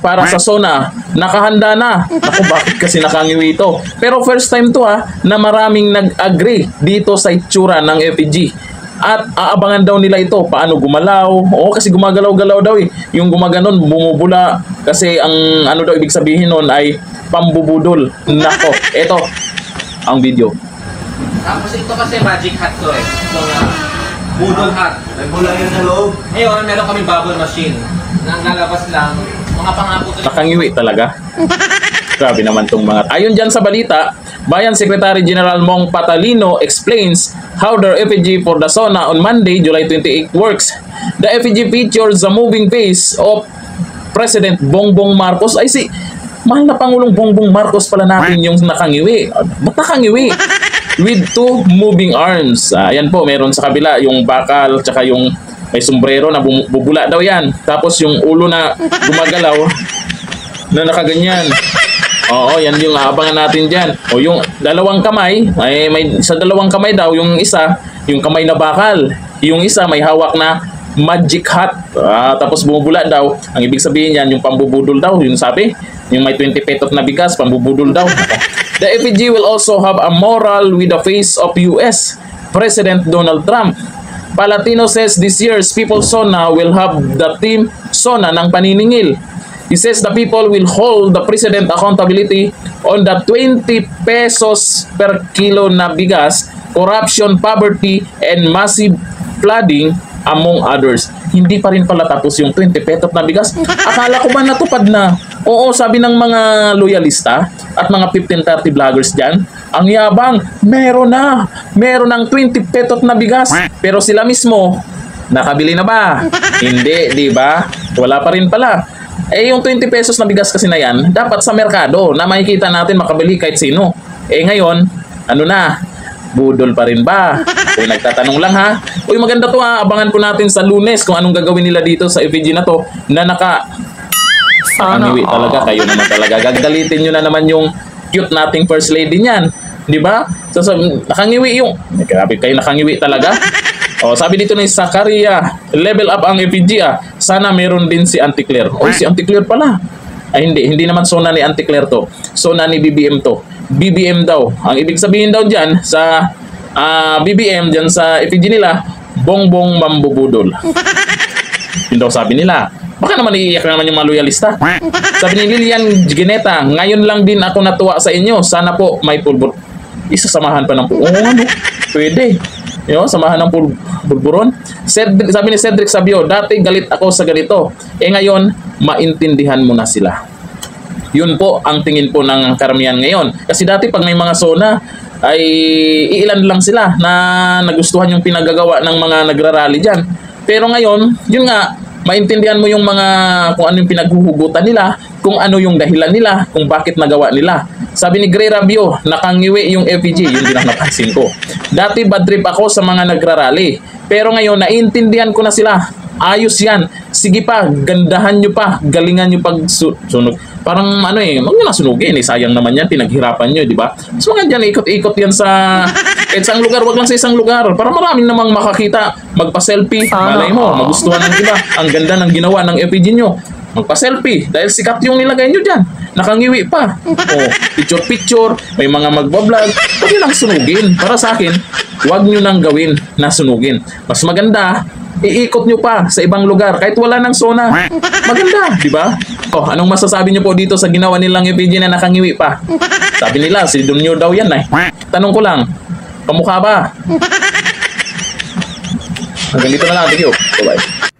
para sa SONA. Nakahanda na. Ako, bakit kasi nakangiwi ito? Pero first time to na maraming nag-agree dito sa itsura ng FEG. At aabangan daw nila ito paano gumalaw. Oo, kasi gumagalaw-galaw daw eh. Yung gumaganon, bumubula. Kasi ang ano daw ibig sabihin nun ay pambubudol. Nako, ito ang video. Tapos ito kasi magic hat to eh. So, budol hat. May bola yan sa loob. Ngayon, meron kami bubble machine. Nang lalabas lang, mga pangako to. Nakangiwi talaga. Grabe naman tong mga. Ayon dyan sa balita, Bayan Secretary General Mong Patalino explains how their effigy for the SONA on Monday, July 28 works. The effigy features the moving face of President Bongbong Marcos. Ay si mahal na Pangulong Bongbong Marcos pala natin yung nakangiwi. Ba't nakangiwi? With two moving arms. Ayan po, meron sa kabila yung bakal, tsaka yung may sombrero na bubula daw yan. Tapos yung ulo na gumagalaw na nakaganyan. Oo, yan yung aabangan natin dyan. O yung dalawang kamay, may sa dalawang kamay daw, yung isa, yung kamay na bakal. Yung isa may hawak na magic hat. Tapos bumubula daw. Ang ibig sabihin yan, yung pambubudol daw. Yung sabi, yung may 20 petot na bigas, pambubudol daw. The effigy will also have a mural with the face of US President Donald Trump. Palatino says this year's People's SONA will have the theme SONA ng paniningil. He says the people will hold the president accountability on the 20 pesos per kilo na bigas, corruption, poverty, and massive flooding, among others. Hindi pa rin pala tapos yung 20 pesos na bigas. Akala ko ba natupad na? Oo, sabi ng mga loyalista at mga 1530 vloggers dyan, ang yabang, meron na. Meron ng 20 pesos na bigas. Pero sila mismo, nakabili na ba? Hindi, di ba? Wala pa rin pala. Yung 20 pesos na bigas kasi na yan, dapat sa merkado na makikita natin makabili kahit sino. Ngayon, ano na? Budol pa rin ba? Kung nagtatanong lang ha. Uy, maganda to ha. Abangan po natin sa Lunes kung anong gagawin nila dito sa effigy na to na nakangiwi talaga. Kayo naman talaga. Gagalitin nyo na naman yung cute nating first lady niyan. Di ba? So, nakangiwi yung... Grabe kayo, nakangiwi talaga. Sabi dito ni Zakaria, level up ang effigy Sana meron din si Auntie Claire. Si Auntie Claire pala. Hindi naman SONA ni Auntie Claire to. SONA ni BBM to. BBM daw. Ang ibig sabihin daw dyan sa BBM, dyan sa effigy nila, Bongbong Mambubudol. Yun daw sabi nila. Baka naman iiyak naman yung mga loyalista. Sabi ni Lilian Gineta, ngayon lang din ako natuwa sa inyo. Sana po may pulbur. Isasamahan pa ng ano? Pwede. Samahan ng pulburon. Sabi ni Cedric Sabio, dati galit ako sa ganito. Ngayon, maintindihan mo na sila. Yun po ang tingin po ng karamihan ngayon. Kasi dati pag may mga SONA, ay iilan lang sila na nagustuhan yung pinagagawa ng mga nagrarally dyan. Pero ngayon, yun nga, maintindihan mo yung mga kung ano yung pinaghuhugutan nila, kung ano yung dahilan nila, kung bakit nagawa nila. Sabi ni Gray Rabio, nakangiwi yung effigy. Yun din ang napansin ko. Dati bad trip ako sa mga nagrarally. Pero ngayon, naiintindihan ko na sila. Ayos yan. Sige pa, gandahan nyo pa. Galingan nyo pag sunog. Parang wag nyo na sunugin. Sayang naman yan, pinaghirapan nyo, di ba? So mga dyan, ikot-ikot yan sa isang lugar. Wag lang sa isang lugar. Para maraming namang makakita. Magpa-selfie. Malay mo, magustuhan ng iba. Ang ganda ng ginawa ng effigy nyo. Magpa-selfie. Dahil sikat yung nilagay nyo dyan. Nakangiwi pa. Picture-picture. May mga magbablog. Huwag nyo lang sunugin. Para sa akin, huwag nyo nang gawin na sunugin. Mas maganda, iikot nyo pa sa ibang lugar. Kahit wala ng SONA. Maganda, di ba? Anong masasabi nyo po dito sa ginawa nilang effigy na nakangiwi pa? Sabi nila, si Dunyo daw yan Tanong ko lang, kamukha ba? Hanggang dito na lang ang video. Bye-bye.